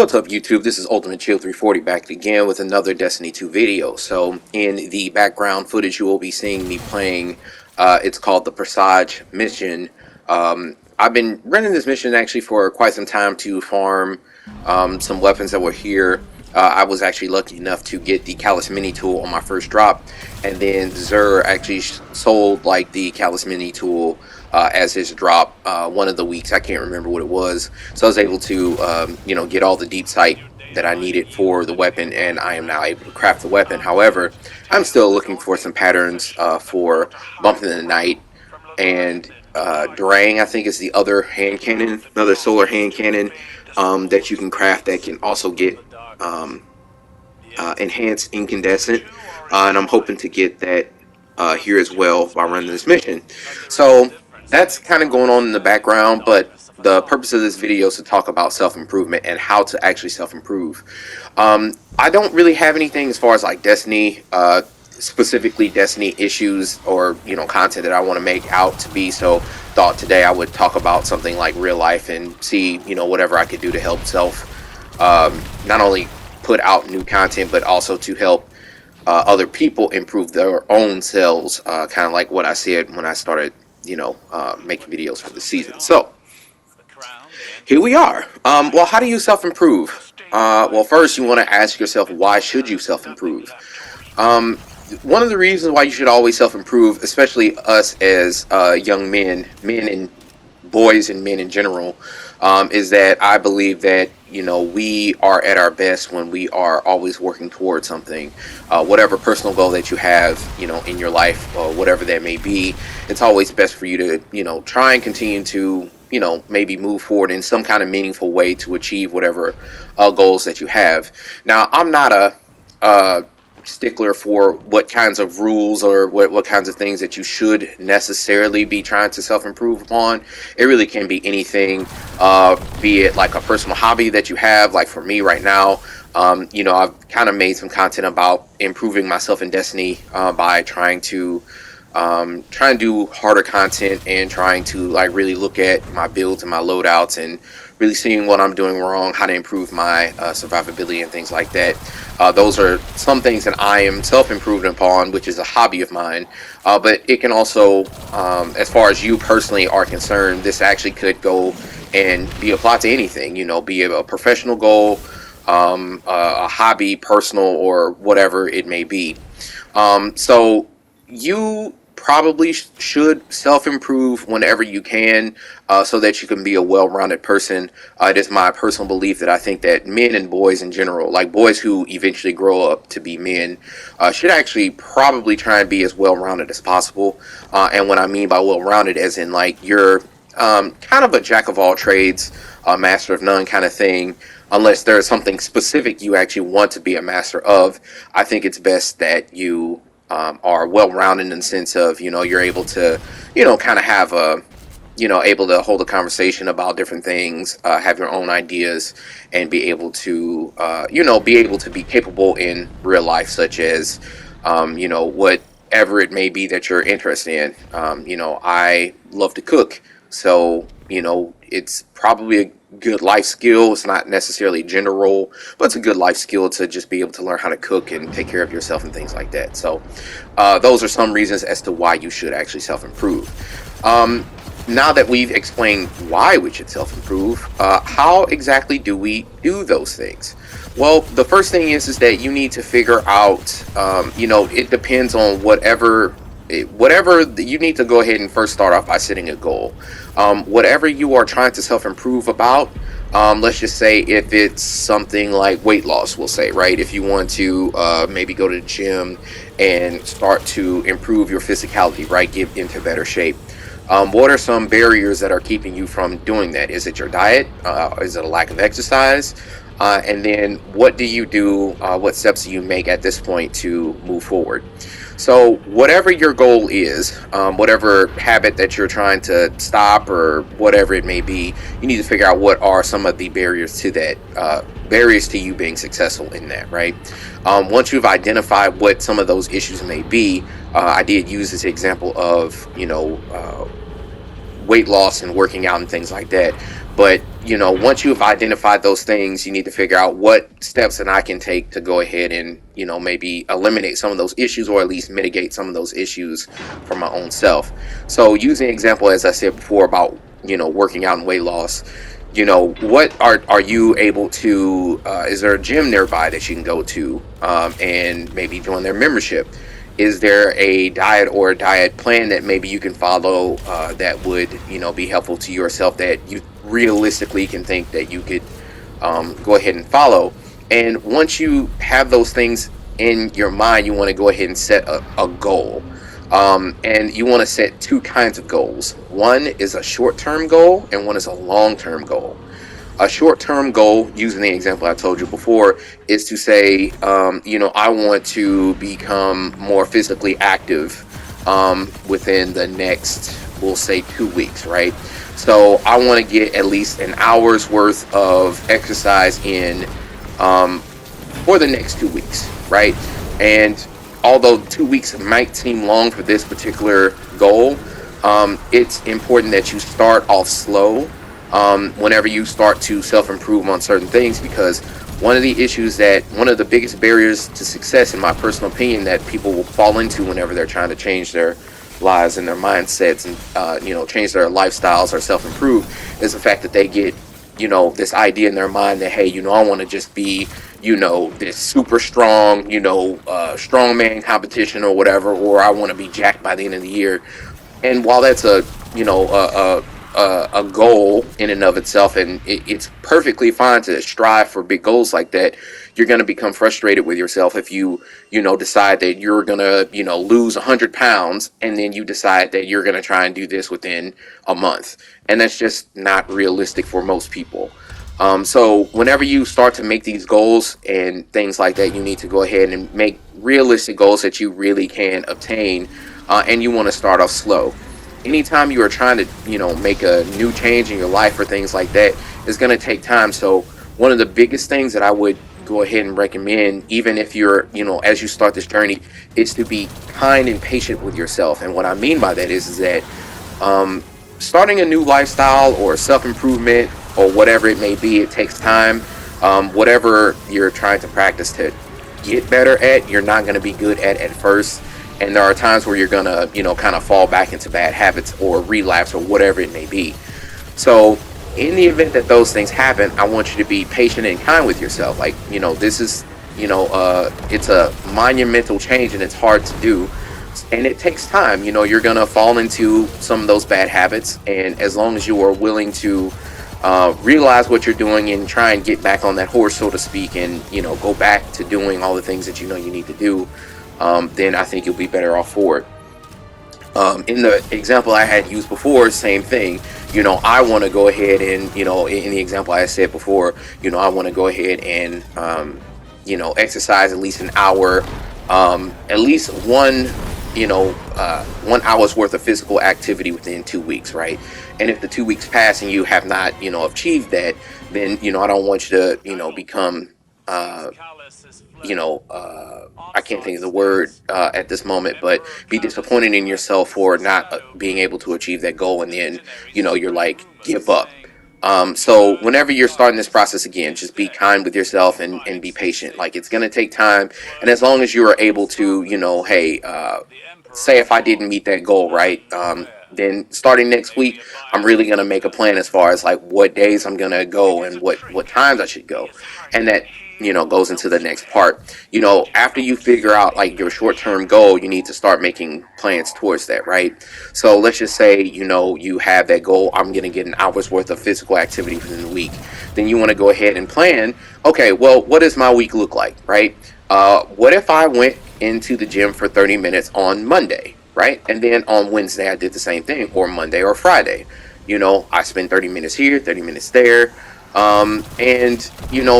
What's up, YouTube? This is Ultimate Chill 340 back again with another Destiny 2 video. So in the background footage you will be seeing me playing, it's called the Presage mission. I've been running this mission actually for quite some time to farm some weapons that were here. I was actually lucky enough to get the Callus Mini tool on my first drop, and then Xur actually sold like the Callus Mini tool as his drop one of the weeks. I can't remember what it was, so I was able to get all the deep sight that I needed for the weapon, and I am now able to craft the weapon. However, I'm still looking for some patterns for Bumping in the Night and Durang, I think, is the other hand cannon, another solar hand cannon that you can craft that can also get enhanced incandescent, and I'm hoping to get that here as well by running this mission. So that's kind of going on in the background, but the purpose of this video is to talk about self-improvement and how to actually self-improve. I don't really have anything as far as like Destiny, specifically Destiny issues or content that I want to make out to be, so thought today I would talk about something like real life and see whatever I could do to help self not only put out new content but also to help other people improve their own selves, kind of like what I said when I started making videos for the season. So here we are. Well, how do you self-improve? Well, first you want to ask yourself, why should you self-improve? One of the reasons why you should always self-improve, especially us as young men and boys and men in general, is that I believe that we are at our best when we are always working towards something, whatever personal goal that you have in your life, or whatever that may be. It's always best for you to try and continue to maybe move forward in some kind of meaningful way to achieve whatever goals that you have. Now, I'm not a stickler for what kinds of rules or what kinds of things that you should necessarily be trying to self-improve upon. It really can be anything, be it like a personal hobby that you have. Like for me right now, I've kind of made some content about improving myself in Destiny by trying to do harder content and trying to like really look at my builds and my loadouts and really seeing what I'm doing wrong, how to improve my survivability and things like that. Those are some things that I am self-improving upon, which is a hobby of mine. But it can also, as far as you personally are concerned, this actually could go and be applied to anything, be it a professional goal, a hobby, personal, or whatever it may be. So you probably should self-improve whenever you can, so that you can be a well-rounded person. It is my personal belief that I think that men and boys in general, like boys who eventually grow up to be men, should actually probably try and be as well-rounded as possible. And what I mean by well-rounded, as in like you're kind of a jack of all trades, a master of none kind of thing. Unless there's something specific you actually want to be a master of, I think it's best that you are well-rounded in the sense of you're able to kind of have a able to hold a conversation about different things, have your own ideas, and be able to be capable in real life, such as whatever it may be that you're interested in. I love to cook, so it's probably a good life skill. It's not necessarily a gender role, but it's a good life skill to just be able to learn how to cook and take care of yourself and things like that. So those are some reasons as to why you should actually self-improve. Now that we've explained why we should self-improve, how exactly do we do those things? Well, the first thing is that you need to figure out, it depends on whatever you need to go ahead and first start off by setting a goal. Whatever you are trying to self-improve about, let's just say if it's something like weight loss, we'll say, right? If you want to maybe go to the gym and start to improve your physicality, right? Get into better shape. What are some barriers that are keeping you from doing that? Is it your diet? Is it a lack of exercise? And then what do you do? What steps do you make at this point to move forward? So whatever your goal is, whatever habit that you're trying to stop or whatever it may be, you need to figure out what are some of the barriers to that, barriers to you being successful in that, right? Once you've identified what some of those issues may be, I did use this example of, weight loss and working out and things like that. But, once you've identified those things, you need to figure out what steps that I can take to go ahead and, maybe eliminate some of those issues, or at least mitigate some of those issues for my own self. So using an example, as I said before, about, working out and weight loss, what are you able to, is there a gym nearby that you can go to, and maybe join their membership? Is there a diet or a diet plan that maybe you can follow, that would, be helpful to yourself, that you realistically can think that you could, go ahead and follow? And once you have those things in your mind, you want to go ahead and set a goal. And you want to set two kinds of goals. One is a short-term goal, and one is a long-term goal. A short-term goal, using the example I told you before, is to say, I want to become more physically active, within the next, we'll say, 2 weeks, right? So I want to get at least an hour's worth of exercise in, for the next 2 weeks, right? And although 2 weeks might seem long for this particular goal, it's important that you start off slow, whenever you start to self-improve on certain things, because one of the biggest barriers to success, in my personal opinion, that people will fall into whenever they're trying to change their lives and their mindsets, and change their lifestyles or self-improve, is the fact that they get, this idea in their mind that, hey, I want to just be, this super strong, strongman competition or whatever, or I want to be jacked by the end of the year. And while that's a goal in and of itself, and it's perfectly fine to strive for big goals like that, you're going to become frustrated with yourself if you decide that you're going to lose 100 pounds, and then you decide that you're going to try and do this within a month, and that's just not realistic for most people. So whenever you start to make these goals and things like that, you need to go ahead and make realistic goals that you really can obtain, and you want to start off slow. Anytime you are trying to, make a new change in your life or things like that, it's going to take time. So one of the biggest things that I would go ahead and recommend, even if you're, as you start this journey, is to be kind and patient with yourself. And what I mean by that is that, starting a new lifestyle or self-improvement or whatever it may be, it takes time. Whatever you're trying to practice to get better at, you're not going to be good at first. And there are times where you're going to, kind of fall back into bad habits or relapse or whatever it may be. So in the event that those things happen, I want you to be patient and kind with yourself. Like, this is, it's a monumental change, and it's hard to do. And it takes time. You're going to fall into some of those bad habits. And as long as you are willing to, realize what you're doing and try and get back on that horse, so to speak, and, go back to doing all the things that you need to do, then I think you'll be better off for it. In the example I had used before, same thing. I want to go ahead and, in the example I said before, I want to go ahead and, exercise at least an hour, at least 1 hour's worth of physical activity within 2 weeks, right? And if the 2 weeks pass and you have not, achieved that, then, I don't want you to, become, I can't think of the word, at this moment, but be disappointed in yourself for not, being able to achieve that goal, and then, you're like, give up. So whenever you're starting this process again, just be kind with yourself, and be patient. Like, it's going to take time. And as long as you are able to, hey, say if I didn't meet that goal, right? Then starting next week, I'm really going to make a plan as far as like what days I'm going to go and what times I should go. And that, goes into the next part. After you figure out like your short-term goal, you need to start making plans towards that, right? So let's just say, you have that goal. I'm going to get an hour's worth of physical activity within the week. Then you want to go ahead and plan, okay, well, what does my week look like, right? What if I went into the gym for 30 minutes on Monday, right? And then on Wednesday, I did the same thing, or Monday or Friday. I spend 30 minutes here, 30 minutes there. And,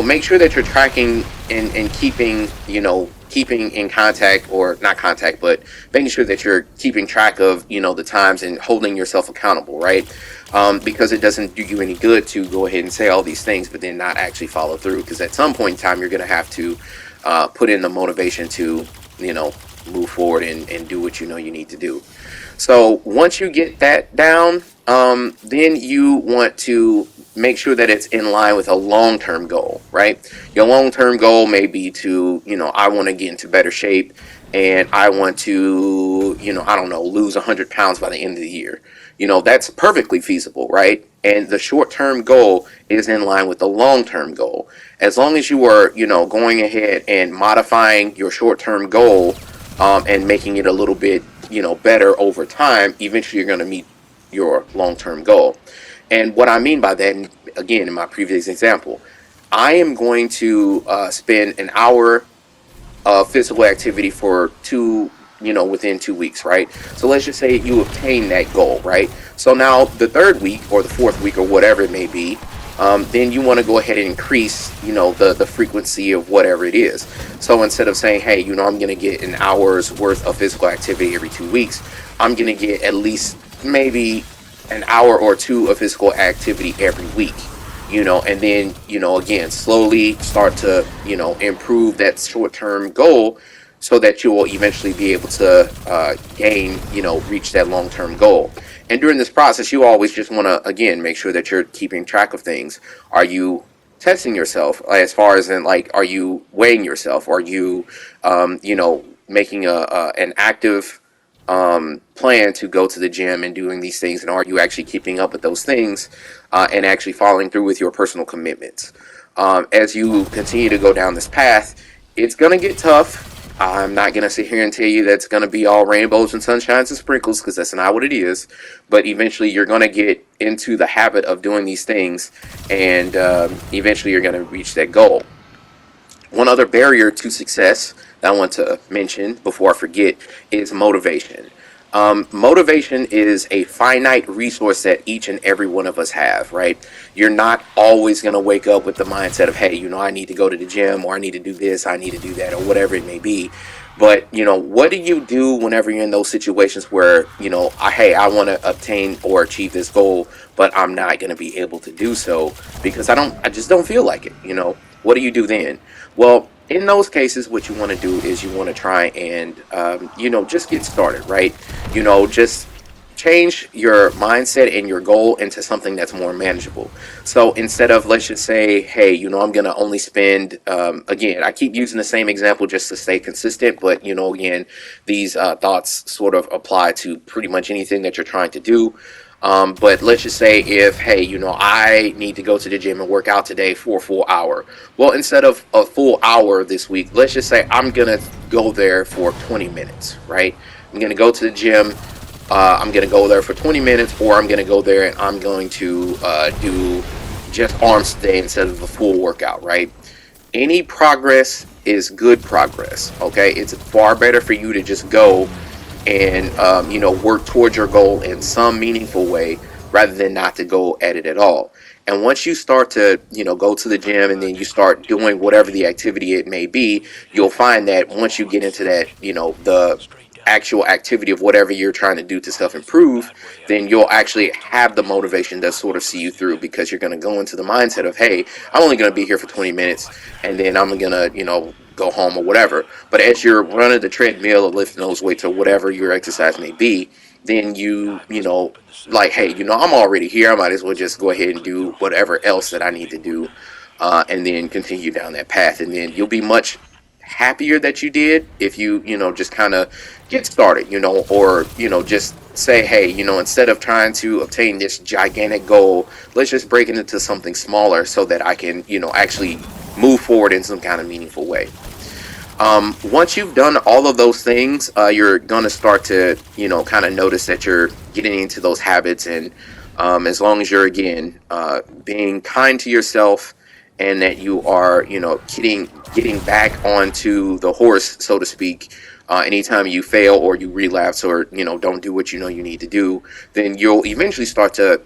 make sure that you're tracking and keeping, keeping in contact, or not contact, but making sure that you're keeping track of, the times, and holding yourself accountable, right? Because it doesn't do you any good to go ahead and say all these things, but then not actually follow through. Because at some point in time, you're going to have to, put in the motivation to, move forward and do what you need to do. So once you get that down, then you want to make sure that it's in line with a long-term goal, right? Your long-term goal may be to, I want to get into better shape and I want to, I don't know, lose 100 pounds by the end of the year. That's perfectly feasible, right? And the short-term goal is in line with the long-term goal. As long as you are, going ahead and modifying your short-term goal, and making it a little bit, better over time, eventually you're going to meet your long-term goal. And what I mean by that, and again, in my previous example, I am going to spend an hour of physical activity for within 2 weeks, right? So let's just say you obtain that goal, right? So now the third week or the fourth week or whatever it may be, then you want to go ahead and increase, the frequency of whatever it is. So instead of saying, hey, I'm going to get an hour's worth of physical activity every 2 weeks, I'm going to get at least maybe an hour or two of physical activity every week. And then, again, slowly start to, improve that short-term goal so that you will eventually be able to reach that long-term goal. And during this process, you always just want to, again, make sure that you're keeping track of things. Are you testing yourself as far as in, like, are you weighing yourself? Are you, making an active plan to go to the gym and doing these things, and are you actually keeping up with those things and actually following through with your personal commitments? As you continue to go down this path, it's going to get tough. I'm not going to sit here and tell you that's going to be all rainbows and sunshines and sprinkles, because that's not what it is. But eventually you're going to get into the habit of doing these things, and eventually you're going to reach that goal. One other barrier to success that I want to mention before I forget is motivation. Motivation is a finite resource that each and every one of us have, right? You're not always going to wake up with the mindset of, hey, I need to go to the gym, or I need to do this, I need to do that, or whatever it may be. But, what do you do whenever you're in those situations where, I want to obtain or achieve this goal, but I'm not going to be able to do so because I just don't feel like it, What do you do then? Well, in those cases, what you want to do is you want to try and, just get started, right? Just change your mindset and your goal into something that's more manageable. So instead of, let's just say, hey, I'm going to only spend, again, I keep using the same example just to stay consistent, but, again, these thoughts sort of apply to pretty much anything that you're trying to do. But let's just say if, hey, I need to go to the gym and work out today for a full hour. Well, instead of a full hour this week, let's just say I'm going to go there for 20 minutes, right? I'm going to go to the gym. I'm going to go there for 20 minutes, or I'm going to go there and I'm going to do just arms today instead of a full workout, right? Any progress is good progress, okay? It's far better for you to just go and work towards your goal in some meaningful way rather than not to go at it at all. And once you start to go to the gym and then you start doing whatever the activity it may be, you'll find that once you get into that the actual activity of whatever you're trying to do to self-improve, then you'll actually have the motivation to sort of see you through, because you're going to go into the mindset of, hey, I'm only going to be here for 20 minutes and then I'm going to go home or whatever. But as you're running the treadmill or lifting those weights or whatever your exercise may be, then like, hey, I'm already here, I might as well just go ahead and do whatever else that I need to do, and then continue down that path. And then you'll be much happier that you did if you just kind of get started, or just say, hey, instead of trying to obtain this gigantic goal, let's just break it into something smaller so that I can actually move forward in some kind of meaningful way. Once you've done all of those things, you're going to start to kind of notice that you're getting into those habits. And as long as you're, again, being kind to yourself, and that you are getting back onto the horse, so to speak, anytime you fail or you relapse or don't do what you need to do, then you'll eventually start to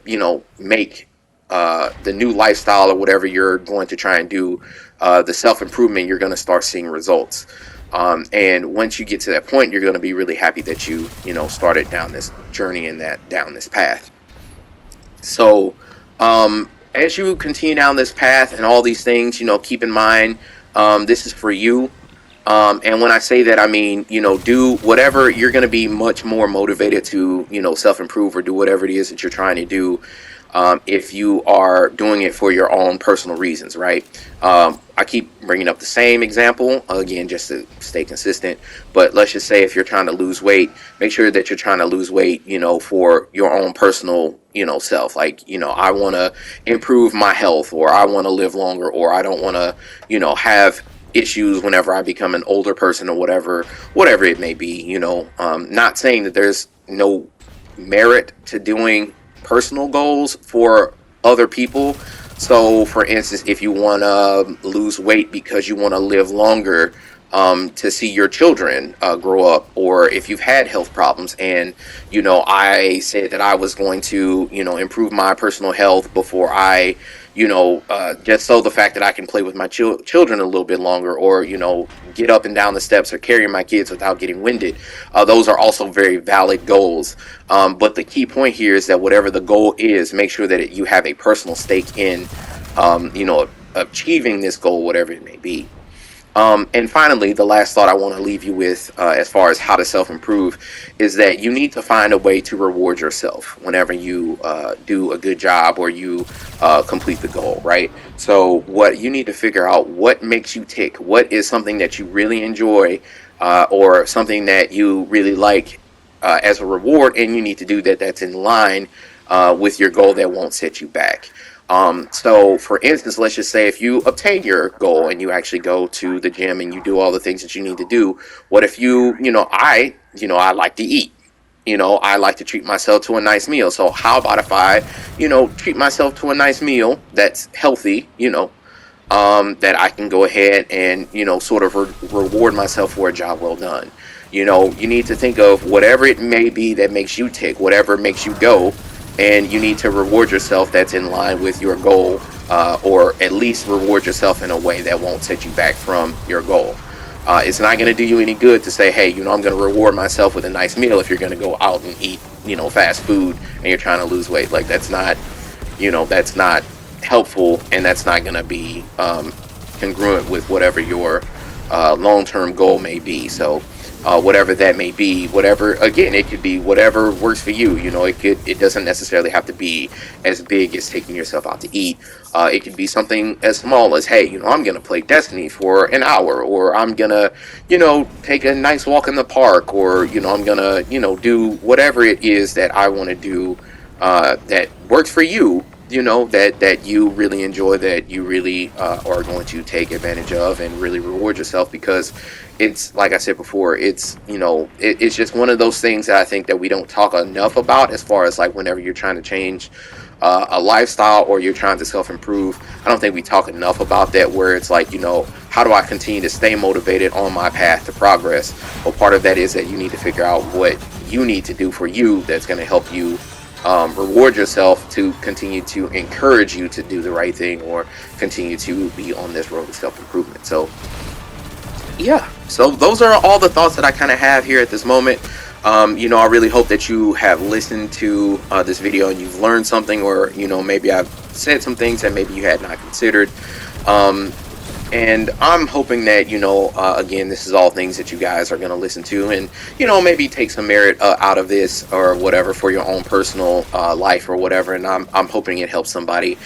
make the new lifestyle or whatever you're going to try and do, the self-improvement, you're going to start seeing results. And once you get to that point, you're going to be really happy that you started down this journey and down this path. So as you continue down this path and all these things, keep in mind, this is for you. And when I say that, I mean, do whatever. You're going to be much more motivated to, self-improve or do whatever it is that you're trying to do, if you are doing it for your own personal reasons, right? I keep bringing up the same example again, just to stay consistent. But let's just say if you're trying to lose weight, make sure that you're trying to lose weight, for your own personal, self. Like, I want to improve my health, or I want to live longer, or I don't want to, have issues whenever I become an older person, or whatever it may be. Not saying that there's no merit to doing personal goals for other people. So, for instance, if you want to lose weight because you want to live longer, to see your children grow up, or if you've had health problems, and I said that I was going to improve my personal health before I just so the fact that I can play with my children a little bit longer, or get up and down the steps, or carry my kids without getting winded. Those are also very valid goals. But the key point here is that whatever the goal is, make sure that you have a personal stake in, achieving this goal, whatever it may be. And finally, the last thought I want to leave you with, as far as how to self-improve, is that you need to find a way to reward yourself whenever you do a good job, or you complete the goal, right? So what you need to figure out, what makes you tick, what is something that you really enjoy, or something that you really like, as a reward, and you need to do that that's in line with your goal, that won't set you back. So for instance, let's just say if you obtain your goal and you actually go to the gym and you do all the things that you need to do, what if I like to eat, I like to treat myself to a nice meal. So how about if I, treat myself to a nice meal that's healthy, that I can go ahead and, sort of reward myself for a job well done. You need to think of whatever it may be that makes you tick, whatever makes you go, and you need to reward yourself that's in line with your goal, or at least reward yourself in a way that won't set you back from your goal. It's not going to do you any good to say, hey, I'm going to reward myself with a nice meal, if you're going to go out and eat, fast food, and you're trying to lose weight. Like, that's not helpful, and that's not going to be congruent with whatever your long-term goal may be. So whatever that may be, whatever, again, it could be whatever works for you. It doesn't necessarily have to be as big as taking yourself out to eat. It could be something as small as, hey, I'm gonna play Destiny for an hour, or I'm gonna take a nice walk in the park, or I'm gonna do whatever it is that I want to do, that works for you, that you really enjoy, that you really are going to take advantage of and really reward yourself. Because it's, like I said before, it's it's just one of those things that I think that we don't talk enough about, as far as like whenever you're trying to change a lifestyle, or you're trying to self-improve. I don't think we talk enough about that, where it's like, how do I continue to stay motivated on my path to progress? Well, part of that is that you need to figure out what you need to do for you that's going to help you reward yourself, to continue to encourage you to do the right thing, or continue to be on this road of self-improvement. So yeah, so those are all the thoughts that I kind of have here at this moment. I really hope that you have listened to this video and you've learned something, or maybe I've said some things that maybe you had not considered. And I'm hoping that, again, this is all things that you guys are going to listen to, and, maybe take some merit out of this, or whatever, for your own personal life, or whatever. And I'm hoping it helps somebody.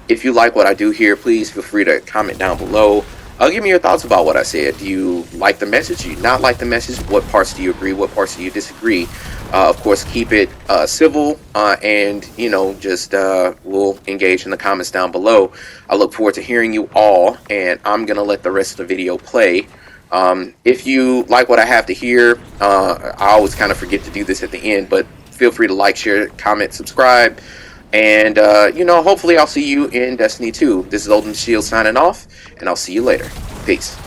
If you like what I do here, please feel free to comment down below. Give me your thoughts about what I said. Do you like the message? Do you not like the message? What parts do you agree? What parts do you disagree? Of course, keep it civil, and just we'll engage in the comments down below. I look forward to hearing you all, and I'm gonna let the rest of the video play. If you like what I have to hear, I always kind of forget to do this at the end, but feel free to like, share, comment, subscribe, and hopefully I'll see you in Destiny 2. This is Ultimate Shield signing off, and I'll see you later. Peace.